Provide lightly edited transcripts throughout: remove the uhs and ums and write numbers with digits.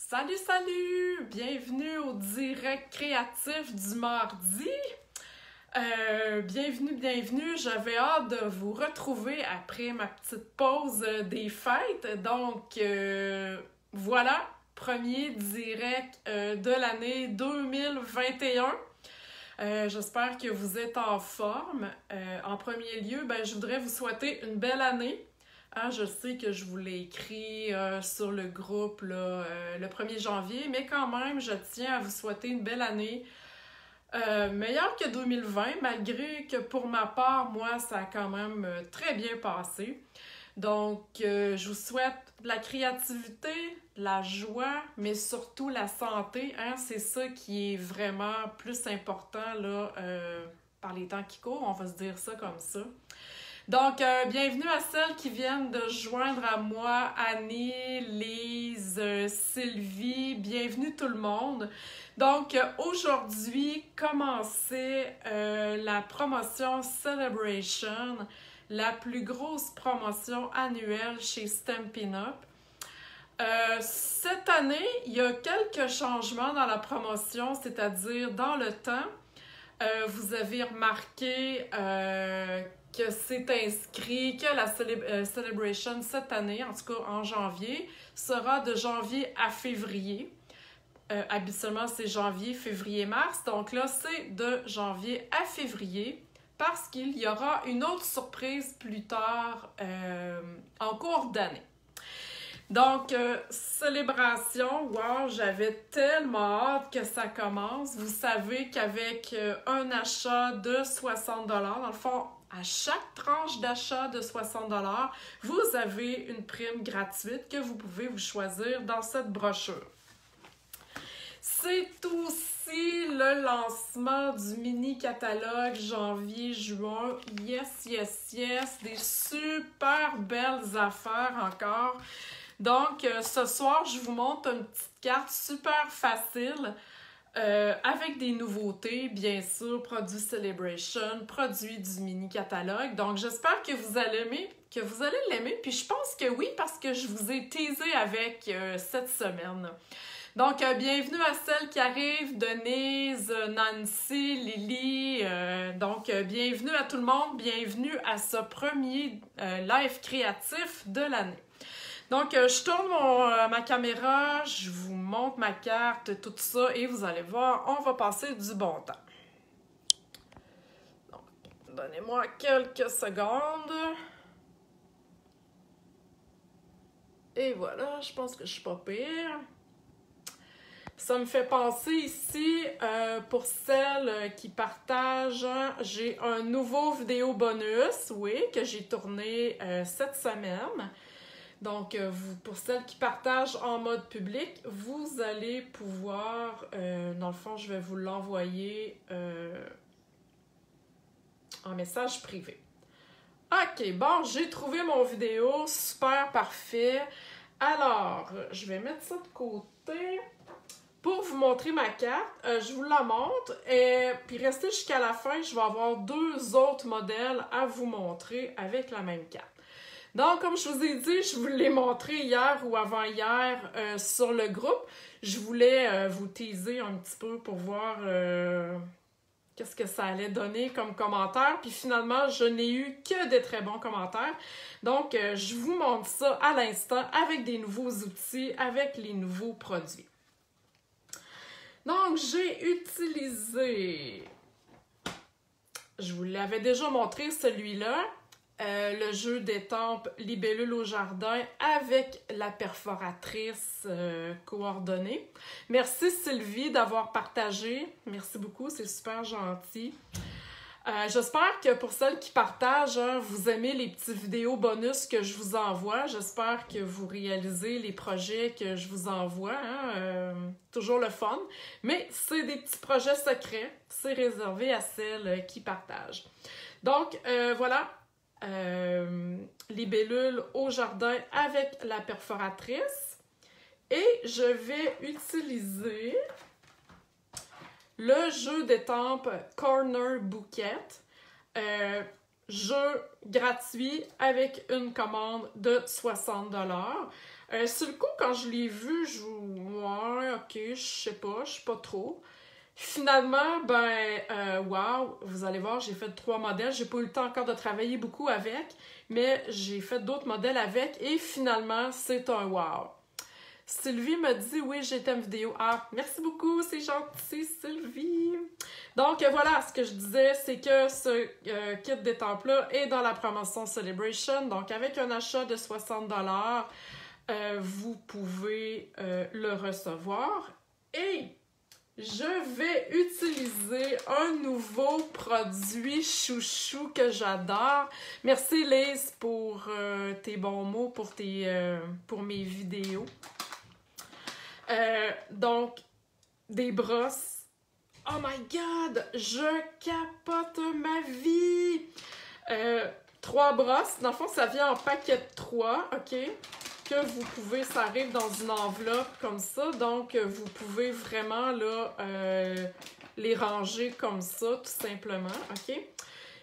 Salut, salut! Bienvenue au direct créatif du mardi. Bienvenue. J'avais hâte de vous retrouver après ma petite pause des fêtes. Donc, voilà, premier direct de l'année 2021. J'espère que vous êtes en forme. En premier lieu, je voudrais vous souhaiter une belle année. Je sais que je vous l'ai écrit sur le groupe là, le 1er janvier, mais quand même, je tiens à vous souhaiter une belle année. Meilleure que 2020, malgré que pour ma part, moi, ça a quand même très bien passé. Donc, je vous souhaite de la créativité, de la joie, mais surtout la santé. C'est ça qui est vraiment plus important là, par les temps qui courent, on va se dire ça comme ça. Donc, bienvenue à celles qui viennent de se joindre à moi, Annie, Lise, Sylvie, bienvenue tout le monde. Donc, aujourd'hui, commençait la promotion Celebration, la plus grosse promotion annuelle chez Stampin' Up! Cette année, il y a quelques changements dans la promotion, c'est-à-dire dans le temps. Vous avez remarqué que c'est inscrit, que la Celebration cette année, en tout cas en janvier, sera de janvier à février. Habituellement, c'est janvier, février, mars. Donc là, c'est de janvier à février parce qu'il y aura une autre surprise plus tard en cours d'année. Donc, célébration, wow, j'avais tellement hâte que ça commence. Vous savez qu'avec un achat de 60$, dans le fond, à chaque tranche d'achat de 60$, vous avez une prime gratuite que vous pouvez vous choisir dans cette brochure. C'est aussi le lancement du mini-catalogue janvier-juin. Yes! Des super belles affaires encore. Donc, ce soir, je vous montre une petite carte super facile avec des nouveautés, bien sûr, produits Celebration, produits du mini-catalogue. Donc, j'espère que vous allez l'aimer. Puis, je pense que oui, parce que je vous ai teasé avec cette semaine. Donc, bienvenue à celles qui arrivent, Denise, Nancy, Lily. Bienvenue à tout le monde. Bienvenue à ce premier live créatif de l'année. Donc, je tourne ma caméra, je vous montre ma carte, tout ça, et vous allez voir, on va passer du bon temps. Donc, donnez-moi quelques secondes. Et voilà, je pense que je suis pas pire. Ça me fait penser ici, pour celles qui partagent, j'ai un nouveau vidéo bonus, oui, que j'ai tourné cette semaine. Donc, pour celles qui partagent en mode public, vous allez pouvoir, dans le fond, je vais vous l'envoyer en message privé. OK, bon, j'ai trouvé mon vidéo, super parfait. Alors, je vais mettre ça de côté. Pour vous montrer ma carte, je vous la montre et puis restez jusqu'à la fin, je vais avoir deux autres modèles à vous montrer avec la même carte. Donc, comme je vous ai dit, je vous l'ai montré hier ou avant-hier sur le groupe. Je voulais vous teaser un petit peu pour voir qu'est-ce que ça allait donner comme commentaire. Puis finalement, je n'ai eu que des très bons commentaires. Donc, je vous montre ça à l'instant avec des nouveaux outils, avec les nouveaux produits. Donc, j'ai utilisé, je vous l'avais déjà montré celui-là, le jeu d'étampes Libellule au jardin avec la perforatrice coordonnée. Merci Sylvie d'avoir partagé. Merci beaucoup, c'est super gentil. J'espère que pour celles qui partagent, vous aimez les petits vidéos bonus que je vous envoie. J'espère que vous réalisez les projets que je vous envoie. Toujours le fun. Mais c'est des petits projets secrets. C'est réservé à celles qui partagent. Donc, voilà. Libellule au jardin avec la perforatrice. Et je vais utiliser le jeu d'étampes Corner Bouquet, jeu gratuit avec une commande de 60$. Sur le coup, quand je l'ai vu, ouais, ok, je sais pas, je sais pas trop. Finalement, wow, vous allez voir, j'ai fait 3 modèles. J'ai pas eu le temps encore de travailler beaucoup avec, mais j'ai fait d'autres modèles avec et finalement, c'est un wow. Sylvie me dit, oui, j'ai été en vidéo. Ah, merci beaucoup, c'est gentil, Sylvie. Donc, voilà, ce que je disais, c'est que ce kit d'étampe-là est dans la promotion Celebration. Donc, avec un achat de 60$, vous pouvez le recevoir. Et je vais utiliser un nouveau produit chouchou que j'adore. Merci Liz pour tes bons mots, pour mes vidéos. Donc, des brosses. Oh my god, je capote ma vie! 3 brosses. Dans le fond, ça vient en paquet de 3, ok? Que vous pouvez, ça arrive dans une enveloppe comme ça, donc vous pouvez vraiment là les ranger comme ça, tout simplement, ok?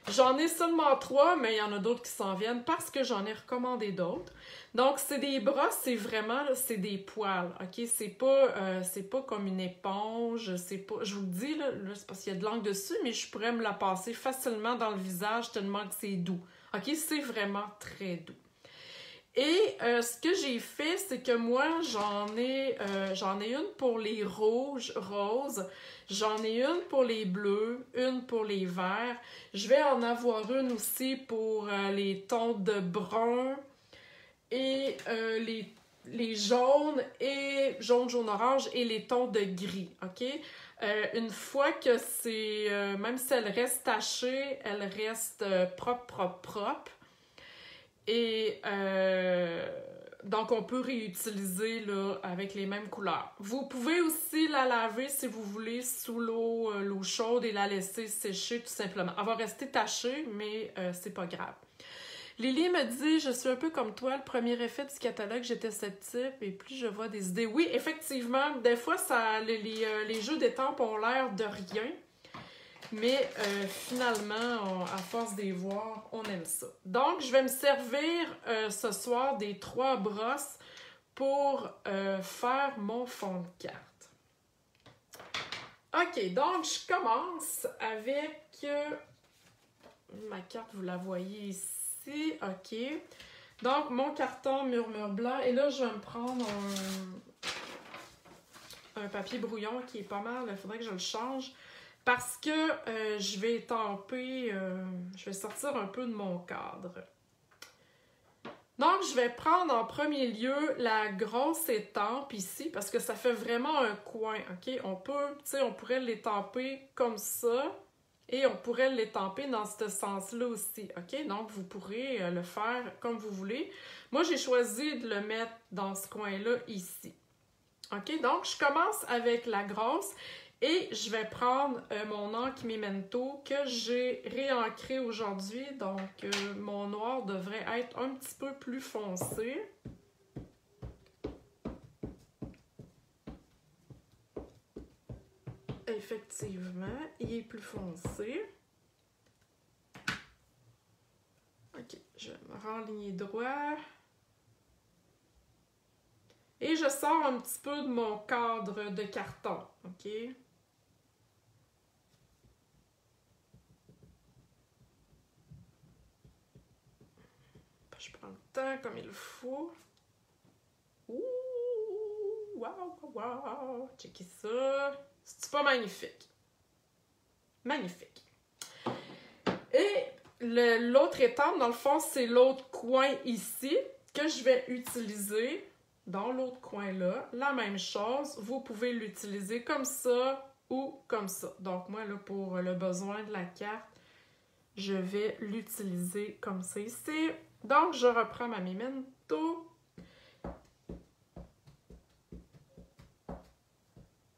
J'en ai seulement 3, mais il y en a d'autres qui s'en viennent parce que j'en ai recommandé d'autres. Donc, c'est des brosses, c'est vraiment, là, c'est des poils, ok? C'est pas comme une éponge, c'est pas... Je vous le dis, là c'est parce qu'il y a de l'encre dessus, mais je pourrais me la passer facilement dans le visage tellement que c'est doux. Ok? C'est vraiment très doux. Et ce que j'ai fait, c'est que moi, j'en ai une pour les roses, j'en ai une pour les bleus, une pour les verts. Je vais en avoir une aussi pour les tons de brun et les jaunes et jaune-orange et les tons de gris, ok? Une fois que c'est, même si elle reste tachée, elle reste propre. Et donc, on peut réutiliser là, avec les mêmes couleurs. Vous pouvez aussi la laver si vous voulez sous l'eau chaude et la laisser sécher tout simplement. Elle va rester tachée, mais c'est pas grave. Lily me dit, je suis un peu comme toi, le premier effet du catalogue, j'étais sceptique et plus je vois des idées. Oui, effectivement, des fois, les jeux d'étampes ont l'air de rien. Mais finalement, à force de les voir, on aime ça. Donc, je vais me servir ce soir des 3 brosses pour faire mon fond de carte. Ok, donc je commence avec ma carte, vous la voyez ici. Ok. Donc, mon carton Murmure Blanc. Et là, je vais me prendre un papier brouillon qui est pas mal. Il faudrait que je le change. Parce que je vais étamper, je vais sortir un peu de mon cadre. Donc, je vais prendre en premier lieu la grosse étampe ici, parce que ça fait vraiment un coin, ok? On pourrait l'étamper comme ça, et on pourrait l'étamper dans ce sens-là aussi, ok? Donc, vous pourrez le faire comme vous voulez. Moi, j'ai choisi de le mettre dans ce coin-là ici. Ok? Donc, je commence avec la grosse. Et je vais prendre mon encre Memento que j'ai réancré aujourd'hui. Donc, mon noir devrait être un petit peu plus foncé. Effectivement, il est plus foncé. Ok, je vais me renligner droit. Et je sors un petit peu de mon cadre de carton. Ok? Je prends le temps comme il faut. Ouh! Wow! Checkez ça! C'est pas magnifique? Magnifique! Et l'autre étampe, dans le fond, c'est l'autre coin ici que je vais utiliser dans l'autre coin-là. La même chose, vous pouvez l'utiliser comme ça ou comme ça. Donc, moi, là, pour le besoin de la carte, je vais l'utiliser comme ça ici. Donc, je reprends ma Memento.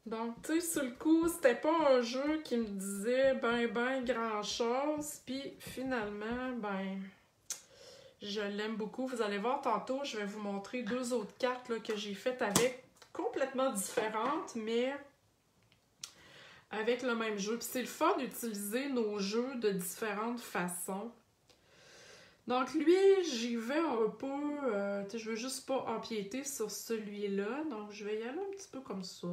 Donc, tu sais, sur le coup, c'était pas un jeu qui me disait ben grand-chose. Puis, finalement, je l'aime beaucoup. Vous allez voir tantôt, je vais vous montrer 2 autres cartes là, que j'ai faites avec, complètement différentes, mais avec le même jeu. Puis c'est le fun d'utiliser nos jeux de différentes façons. Donc lui, j'y vais un peu, je veux juste pas empiéter sur celui-là, donc je vais y aller un petit peu comme ça.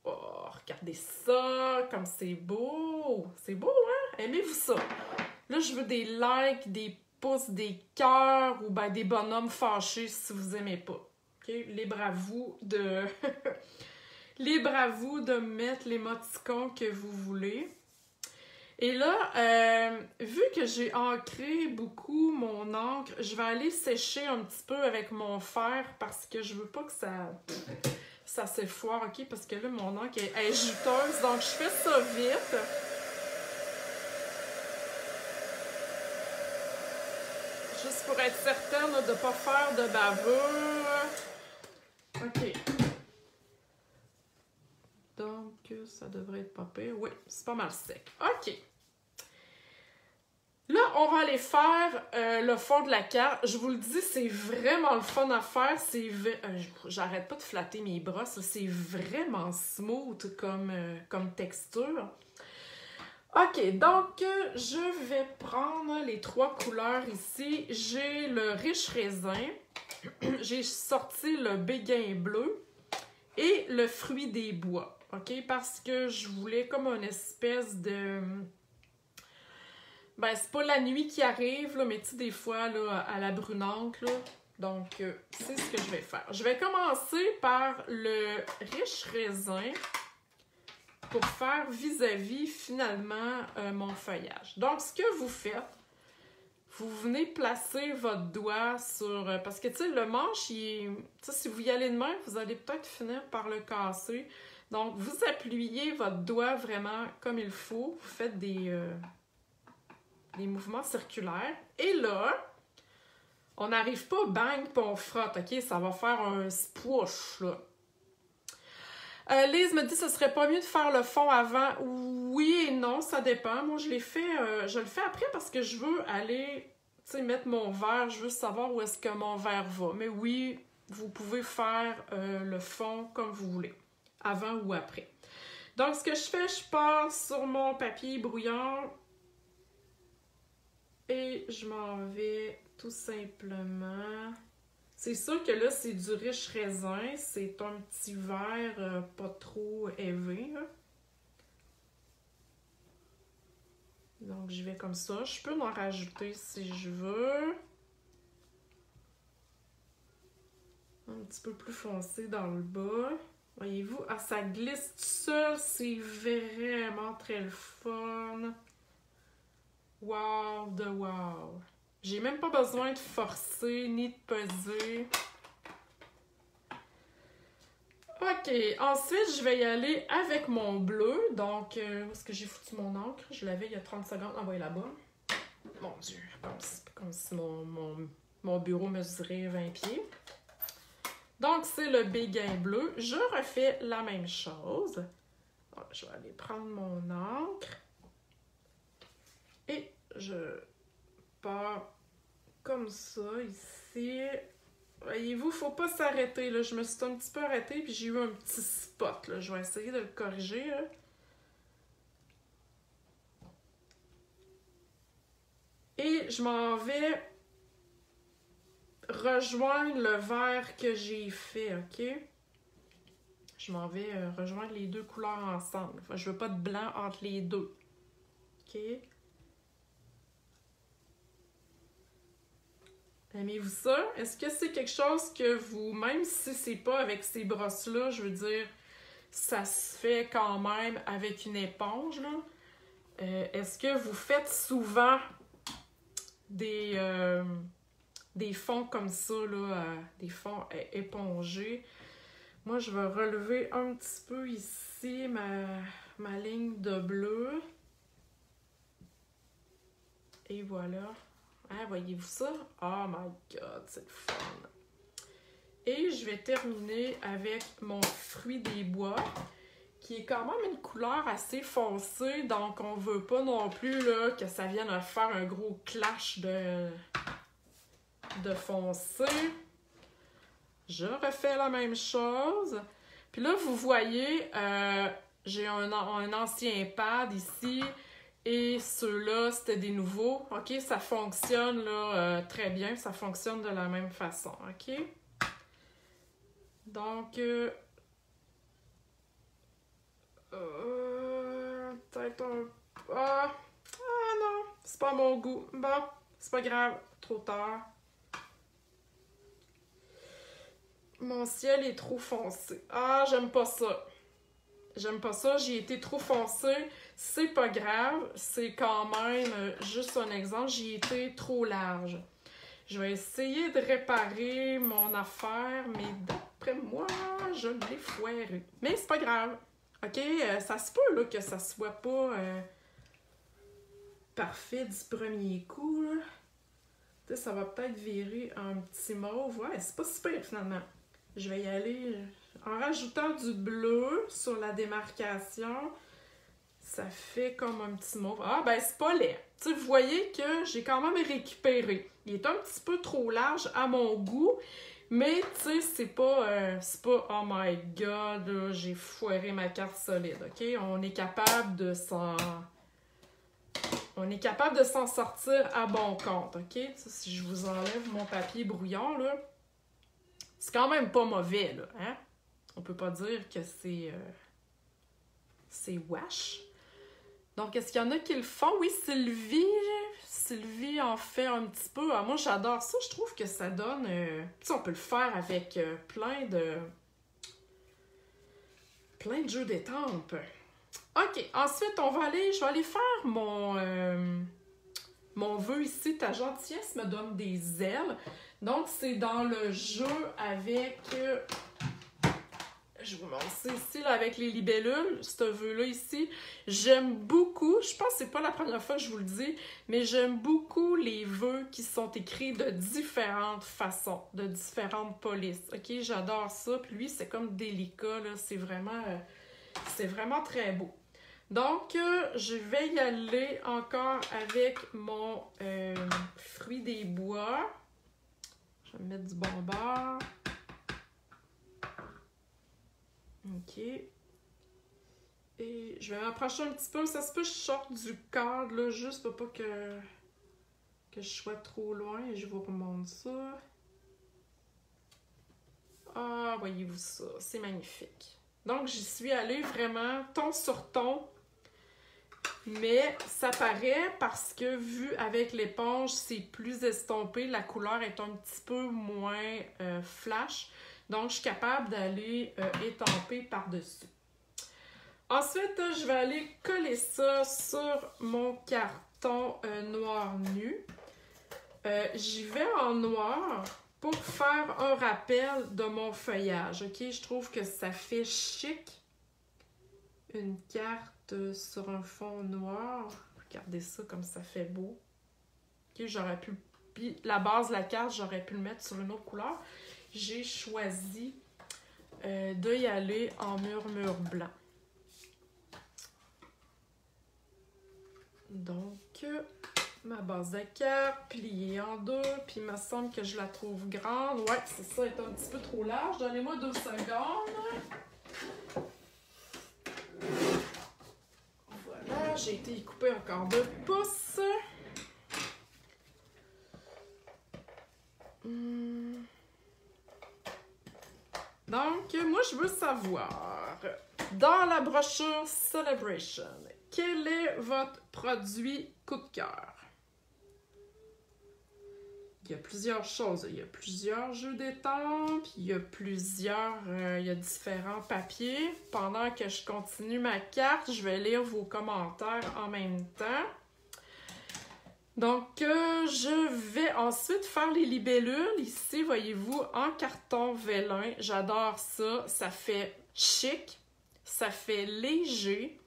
Oh, regardez ça, comme c'est beau! C'est beau, hein? Aimez-vous ça? Là, je veux des likes, des pouces, des cœurs ou ben des bonhommes fâchés si vous aimez pas. OK? Libre à vous de... Libre à vous de mettre l'émoticône que vous voulez. Et là, vu que j'ai ancré beaucoup mon encre, je vais aller sécher un petit peu avec mon fer parce que je veux pas que ça s'effoire, OK? Parce que là, mon encre est juteuse, donc je fais ça vite. Juste pour être certaine là, de ne pas faire de bavure. OK. Donc, ça devrait être pas pire. Oui, c'est pas mal sec. OK. Là, on va aller faire le fond de la carte. Je vous le dis, c'est vraiment le fun à faire. J'arrête pas de flatter mes brosses. C'est vraiment smooth comme texture. OK, donc je vais prendre les 3 couleurs ici. J'ai le riche raisin. J'ai sorti le béguin bleu et le fruit des bois. OK, parce que je voulais comme une espèce de... Ben, c'est pas la nuit qui arrive, là, mais tu sais, des fois, là, à la brunante, là. Donc, c'est ce que je vais faire. Je vais commencer par le riche raisin pour faire vis-à-vis, finalement, mon feuillage. Donc, ce que vous faites, vous venez placer votre doigt sur... parce que, tu sais, le manche, il est... Tu sais, si vous y allez de même, vous allez peut-être finir par le casser. Donc, vous appuyez votre doigt vraiment comme il faut. Vous faites des mouvements circulaires. Et là, on n'arrive pas bang puis on frotte, OK? Ça va faire un sploosh, là. Lise me dit, ce serait pas mieux de faire le fond avant. Oui et non, ça dépend. Moi, je le fais après parce que je veux aller, tu sais, mettre mon verre. Je veux savoir où est-ce que mon verre va. Mais oui, vous pouvez faire le fond comme vous voulez, avant ou après. Donc, ce que je fais, je pars sur mon papier brouillon et je m'en vais tout simplement... C'est sûr que là, c'est du riche raisin. C'est un petit verre pas trop élevé. Là. Donc, je vais comme ça. Je peux en rajouter si je veux. Un petit peu plus foncé dans le bas. Voyez-vous, ah, ça glisse tout seul. C'est vraiment très le fun. Wow de wow. J'ai même pas besoin de forcer ni de peser. OK. Ensuite, je vais y aller avec mon bleu. Donc, où est-ce que j'ai foutu mon encre? Je l'avais il y a 30 secondes. Envoyé là-bas. Mon Dieu. Comme si mon bureau mesurait 20 pieds. Donc, c'est le béguin bleu. Je refais la même chose. Donc, je vais aller prendre mon encre. Et je pars comme ça, ici. Voyez-vous, faut pas s'arrêter, là. Je me suis un petit peu arrêtée, puis j'ai eu un petit spot, là. Je vais essayer de le corriger, là. Et je m'en vais rejoindre le vert que j'ai fait, OK? Je m'en vais rejoindre les 2 couleurs ensemble. Enfin, je veux pas de blanc entre les 2. OK? Aimez-vous ça? Est-ce que c'est quelque chose que vous, même si c'est pas avec ces brosses-là, je veux dire, ça se fait quand même avec une éponge, là? Est-ce que vous faites souvent des fonds comme ça, là, des fonds épongés? Moi, je vais relever un petit peu ici ma ligne de bleu. Et voilà. Ah, voyez-vous ça? Oh my God, c'est le fun! Et je vais terminer avec mon fruit des bois, qui est quand même une couleur assez foncée, donc on veut pas non plus là, que ça vienne faire un gros clash de foncé. Je refais la même chose. Puis là, vous voyez, J'ai un ancien pad ici. Et ceux-là, c'était des nouveaux. OK? Ça fonctionne là, très bien. Ça fonctionne de la même façon. OK? Donc, peut-être un... ah non, c'est pas mon goût. Bon, c'est pas grave. Trop tard. Mon ciel est trop foncé. Ah, j'aime pas ça. J'aime pas ça, j'ai été trop foncé. C'est pas grave, c'est quand même juste un exemple. J'ai été trop large. Je vais essayer de réparer mon affaire, mais d'après moi, je l'ai foiré. Mais c'est pas grave. OK? Ça se peut là, que ça soit pas parfait du premier coup. Là. Tu sais, ça va peut-être virer un petit mauve. Ouais, c'est pas super finalement. Je vais y aller en rajoutant du bleu sur la démarcation. Ça fait comme un petit mauve. Ah, ben c'est pas laid. Tu sais, vous voyez que j'ai quand même récupéré. Il est un petit peu trop large à mon goût, mais tu sais, c'est pas oh my god, là, j'ai foiré ma carte solide, OK? On est capable de s'en sortir à bon compte, OK? Ça, si je vous enlève mon papier brouillon, là, c'est quand même pas mauvais, là, hein? On peut pas dire que c'est wash. Donc, est-ce qu'il y en a qui le font? Oui, Sylvie en fait un petit peu. Ah, moi, j'adore ça. Je trouve que ça donne... tu sais, on peut le faire avec plein de jeux d'étampes. OK, ensuite, je vais aller faire mon vœu ici. Ta gentillesse me donne des ailes. Donc, c'est dans le jeu avec... je vous montre ça ici, là, avec les libellules, ce vœu-là ici. J'aime beaucoup, je pense que c'est pas la première fois que je vous le dis, mais j'aime beaucoup les vœux qui sont écrits de différentes façons, de différentes polices. OK, j'adore ça. Puis lui, c'est comme délicat, là. C'est vraiment très beau. Donc, je vais y aller encore avec mon fruit des bois. Je vais mettre du bon beurre. OK. Et je vais m'approcher un petit peu. Ça se peut que je sorte du cadre, là, juste pour pas que je sois trop loin. Et je vous remonte ça. Ah, voyez-vous ça? C'est magnifique. Donc, j'y suis allée vraiment ton sur ton. Mais ça paraît parce que, vu avec l'éponge, c'est plus estompé. La couleur est un petit peu moins flash. Donc, je suis capable d'aller étamper par-dessus. Ensuite, je vais aller coller ça sur mon carton noir nu. J'y vais en noir pour faire un rappel de mon feuillage. OK? Je trouve que ça fait chic. Une carte sur un fond noir. Regardez ça comme ça fait beau. OK? J'aurais pu... Puis la base de la carte, j'aurais pu le mettre sur une autre couleur. J'ai choisi de y aller en murmure blanc. Donc, ma base de carte, pliée en deux, puis il me semble que je la trouve grande. Ouais, c'est ça, elle est un petit peu trop large. Donnez-moi 2 secondes. Voilà, j'ai été coupée encore 2 pouces. Donc, moi, je veux savoir, dans la brochure Celebration, quel est votre produit coup de cœur? Il y a plusieurs choses. Il y a plusieurs jeux d'étampes, il y a différents papiers. Pendant que je continue ma carte, je vais lire vos commentaires en même temps. Donc, je vais ensuite faire les libellules. Ici, voyez-vous, en carton vélin. J'adore ça. Ça fait chic. Ça fait léger.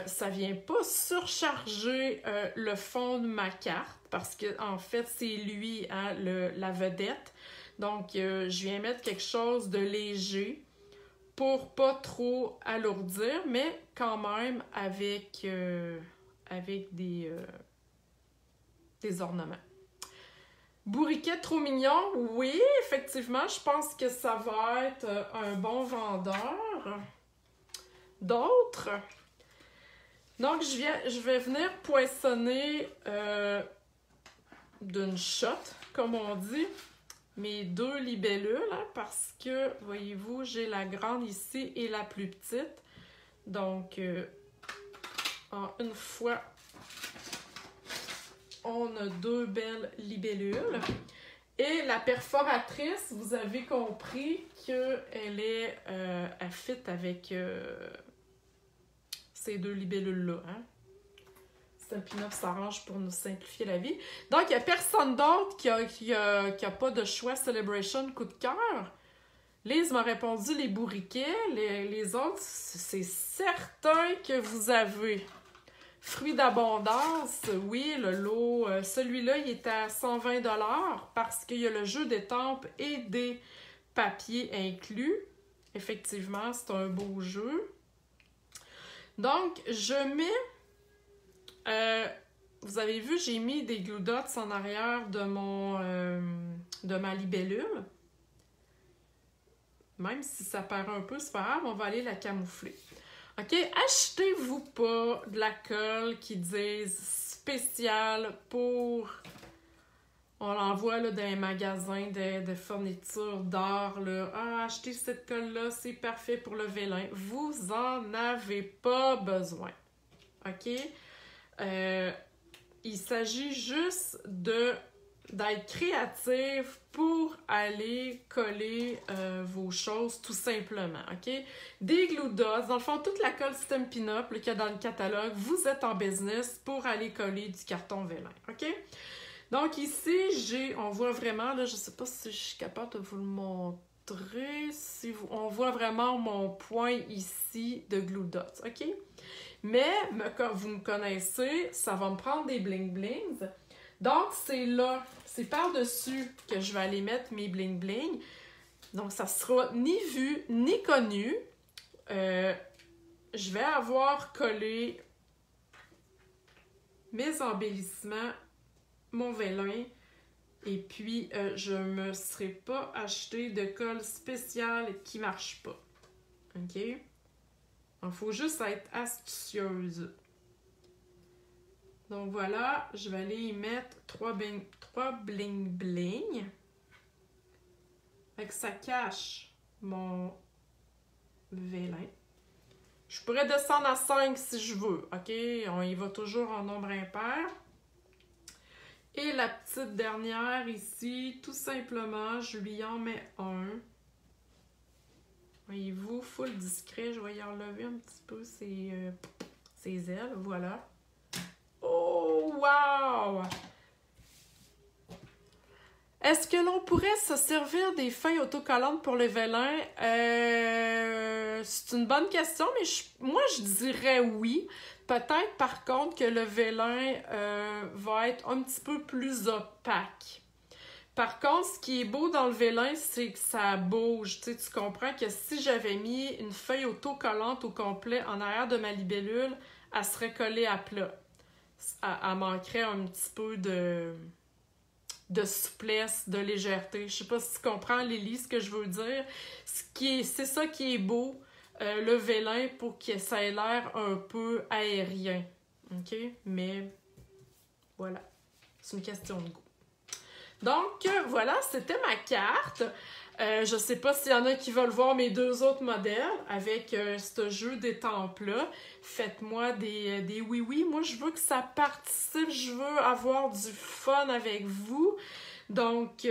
Ça vient pas surcharger le fond de ma carte parce que en fait, c'est lui, hein, la vedette. Donc, je viens mettre quelque chose de léger pour pas trop alourdir, mais quand même avec des ornements. Bourriquet trop mignon, oui, effectivement, je pense que ça va être un bon vendeur. d'autre. Donc, je vais venir poinçonner d'une shot, comme on dit, mes 2 libellules, hein, parce que, voyez-vous, j'ai la grande ici et la plus petite. Donc, en une fois, on a 2 belles libellules. Et la perforatrice, vous avez compris qu'elle est elle fit avec ces 2 libellules-là. Hein? Stampin' Up s'arrange pour nous simplifier la vie. Donc, il n'y a personne d'autre qui a pas de choix Celebration coup de cœur. Lise m'a répondu les bourriquets. Les autres, c'est certain que vous avez. Fruits d'abondance, oui, le lot, celui-là, il est à 120$ parce qu'il y a le jeu d'étampes et des papiers inclus. Effectivement, c'est un beau jeu. Donc, je mets... vous avez vu, j'ai mis des glue dots en arrière de ma libellule. Même si ça paraît un peu, c'est pas grave, on va aller la camoufler. OK? Achetez-vous pas de la colle qui dise spécial pour... On l'envoie là, dans un magasin de fourniture d'art. Ah, achetez cette colle-là, c'est parfait pour le vélin. Vous en avez pas besoin. OK? Il s'agit juste d'être créatif pour aller coller vos choses tout simplement, OK? Des glue dots, dans le fond, toute la colle Stampin' Up qu'il y a dans le catalogue, vous êtes en business pour aller coller du carton vélin, OK? Donc ici, on voit vraiment, là, je sais pas si je suis capable de vous le montrer, on voit vraiment mon point ici de glue dots, OK? Mais, comme vous me connaissez, ça va me prendre des bling-blings. Donc, c'est là, c'est par-dessus que je vais aller mettre mes bling-bling. Donc, ça sera ni vu, ni connu. Je vais avoir collé mes embellissements, mon vélin. Et puis, je ne me serai pas acheté de colle spéciale qui ne marche pas. OK? Il faut juste être astucieuse. Donc voilà, je vais aller y mettre 3 bling-bling. Fait que ça cache mon vélin. Je pourrais descendre à 5 si je veux, OK? On y va toujours en nombre impair. Et la petite dernière ici, tout simplement, je lui en mets un. Voyez-vous, full discret, je vais y enlever un petit peu ses ailes, voilà. Oh, wow! Est-ce que l'on pourrait se servir des feuilles autocollantes pour le vélin? C'est une bonne question, mais moi, je dirais oui. Peut-être, par contre, que le vélin va être un petit peu plus opaque. Par contre, ce qui est beau dans le vélin, c'est que ça bouge. Tu comprends que si j'avais mis une feuille autocollante au complet en arrière de ma libellule, elle serait collée à plat. Elle manquerait un petit peu de souplesse, de légèreté. Je sais pas si tu comprends, Lily, ce que je veux dire. C'est ça qui est beau, le vélin, pour que ça ait l'air un peu aérien. OK? Mais voilà, c'est une question de goût. Donc, voilà, c'était ma carte. Je sais pas s'il y en a qui veulent voir mes 2 autres modèles avec ce jeu d'étampes-là. Faites-moi des oui-oui. Moi, je veux que ça participe. Je veux avoir du fun avec vous. Donc,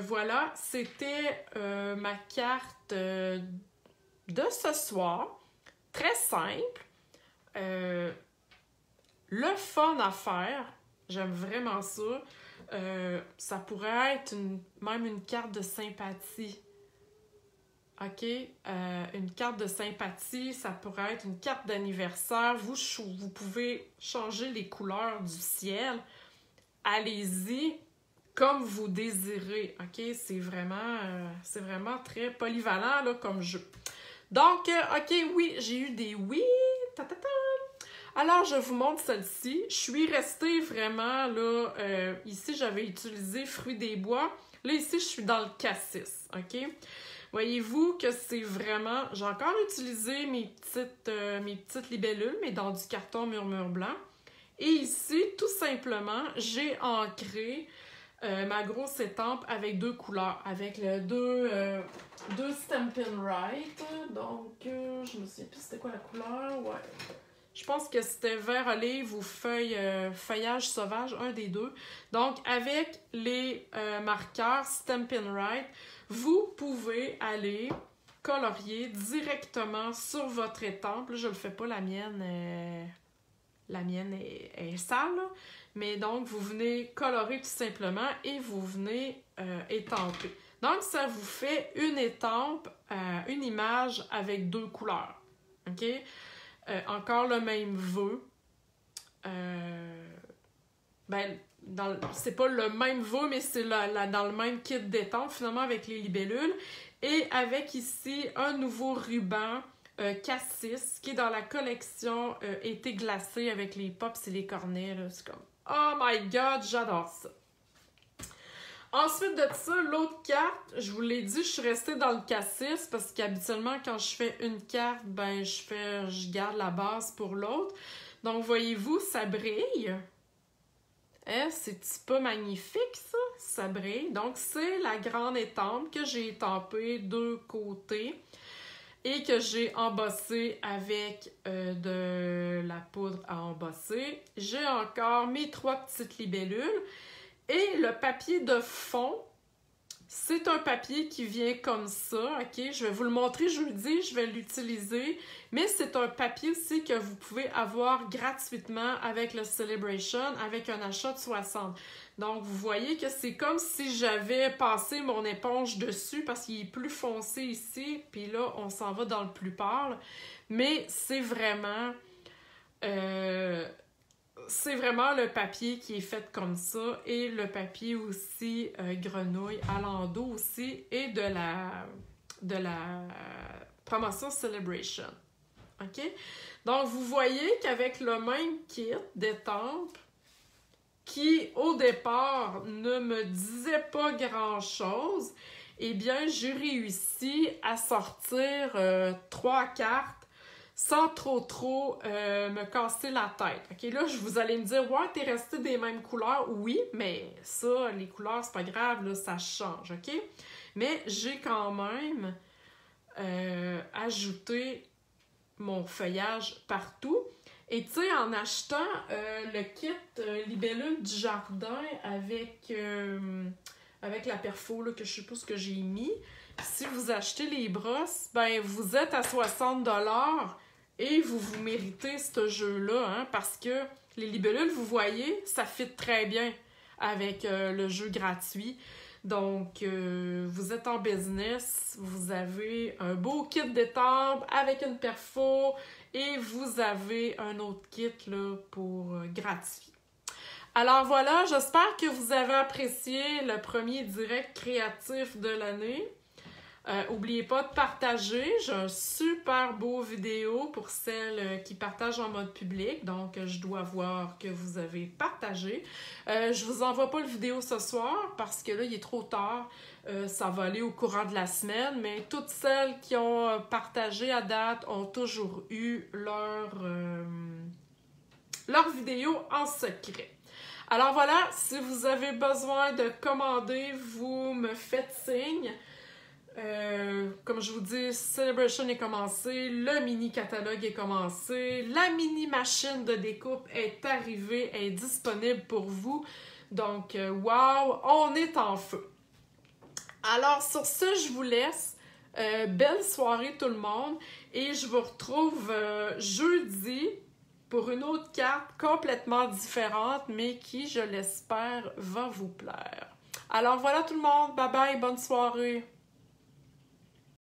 voilà, c'était ma carte de ce soir. Très simple. Le fun à faire. J'aime vraiment ça. Ça pourrait être même une carte de sympathie. OK? Une carte de sympathie, ça pourrait être une carte d'anniversaire. Vous pouvez changer les couleurs du ciel. Allez-y comme vous désirez. OK? C'est vraiment très polyvalent là, comme jeu. Donc, OK, oui, j'ai eu des oui. Ta-ta-ta. Alors, je vous montre celle-ci. Je suis restée vraiment, là, ici, j'avais utilisé fruits des bois. Là, ici, je suis dans le cassis, OK? Voyez-vous que c'est vraiment... J'ai encore utilisé mes petites libellules, mais dans du carton murmure blanc. Et ici, tout simplement, j'ai ancré ma grosse étampe avec deux couleurs, avec deux Stampin' Right. Donc, je me souviens plus c'était quoi la couleur. Ouais. Je pense que c'était vert olive ou feuillage sauvage, un des deux. Donc, avec les marqueurs Stampin' Right, vous pouvez aller colorier directement sur votre étampe. Là, je le fais pas, la mienne est sale, là. Mais donc, vous venez colorer tout simplement et vous venez étamper. Donc, ça vous fait une étampe, une image avec deux couleurs. OK? Encore le même vœu. C'est pas le même vœu, mais c'est dans le même kit d'étampe, finalement, avec les libellules. Et avec ici un nouveau ruban Cassis, qui est dans la collection été glacé avec les pops et les cornets. C'est comme, oh my god, j'adore ça! Ensuite de ça, l'autre carte, je vous l'ai dit, je suis restée dans le cassis parce qu'habituellement, quand je fais une carte, ben je garde la base pour l'autre. Donc, voyez-vous, ça brille. C'est pas magnifique, ça? Ça brille. Donc, c'est la grande étampe que j'ai étampée deux côtés et que j'ai embossée avec de la poudre à embosser. J'ai encore mes 3 petites libellules. Et le papier de fond, c'est un papier qui vient comme ça, ok? Je vais vous le montrer jeudi, je vais l'utiliser. Mais c'est un papier aussi que vous pouvez avoir gratuitement avec le Celebration, avec un achat de 60. Donc, vous voyez que c'est comme si j'avais passé mon éponge dessus parce qu'il est plus foncé ici. Puis là, on s'en va dans le plus pâle. Mais c'est vraiment... c'est vraiment le papier qui est fait comme ça et le papier aussi grenouille à l'endos aussi et de la promotion Celebration. OK? Donc, vous voyez qu'avec le même kit d'étampes qui, au départ, ne me disait pas grand-chose, eh bien, j'ai réussi à sortir 3 cartes sans trop me casser la tête. OK, là, vous allez me dire, ouais, t'es resté des mêmes couleurs. Oui, mais ça, les couleurs, c'est pas grave, là, ça change, OK? Mais j'ai quand même ajouté mon feuillage partout. Et tu sais, en achetant le kit libellule du jardin avec la perfo, là, que je sais pas ce que j'ai mis, si vous achetez les brosses, ben vous êtes à 60 $ et vous méritez ce jeu-là, hein, parce que les libellules, vous voyez, ça fit très bien avec le jeu gratuit. Donc, vous êtes en business, vous avez un beau kit d'étampes avec une perfo et vous avez un autre kit là, pour gratuit. Alors voilà, j'espère que vous avez apprécié le premier direct créatif de l'année. N'oubliez pas de partager. J'ai un super beau vidéo pour celles qui partagent en mode public. Donc, je dois voir que vous avez partagé. Je vous envoie pas le vidéo ce soir parce que là, il est trop tard. Ça va aller au courant de la semaine. Mais toutes celles qui ont partagé à date ont toujours eu leur vidéo en secret. Alors voilà, si vous avez besoin de commander, vous me faites signe. Comme je vous dis, Celebration est commencé, le mini-catalogue est commencé, la mini-machine de découpe est arrivée, est disponible pour vous. Donc, wow, on est en feu. Alors, sur ce, je vous laisse. Belle soirée tout le monde et je vous retrouve jeudi pour une autre carte complètement différente, mais qui, je l'espère, va vous plaire. Alors voilà tout le monde, bye bye, bonne soirée!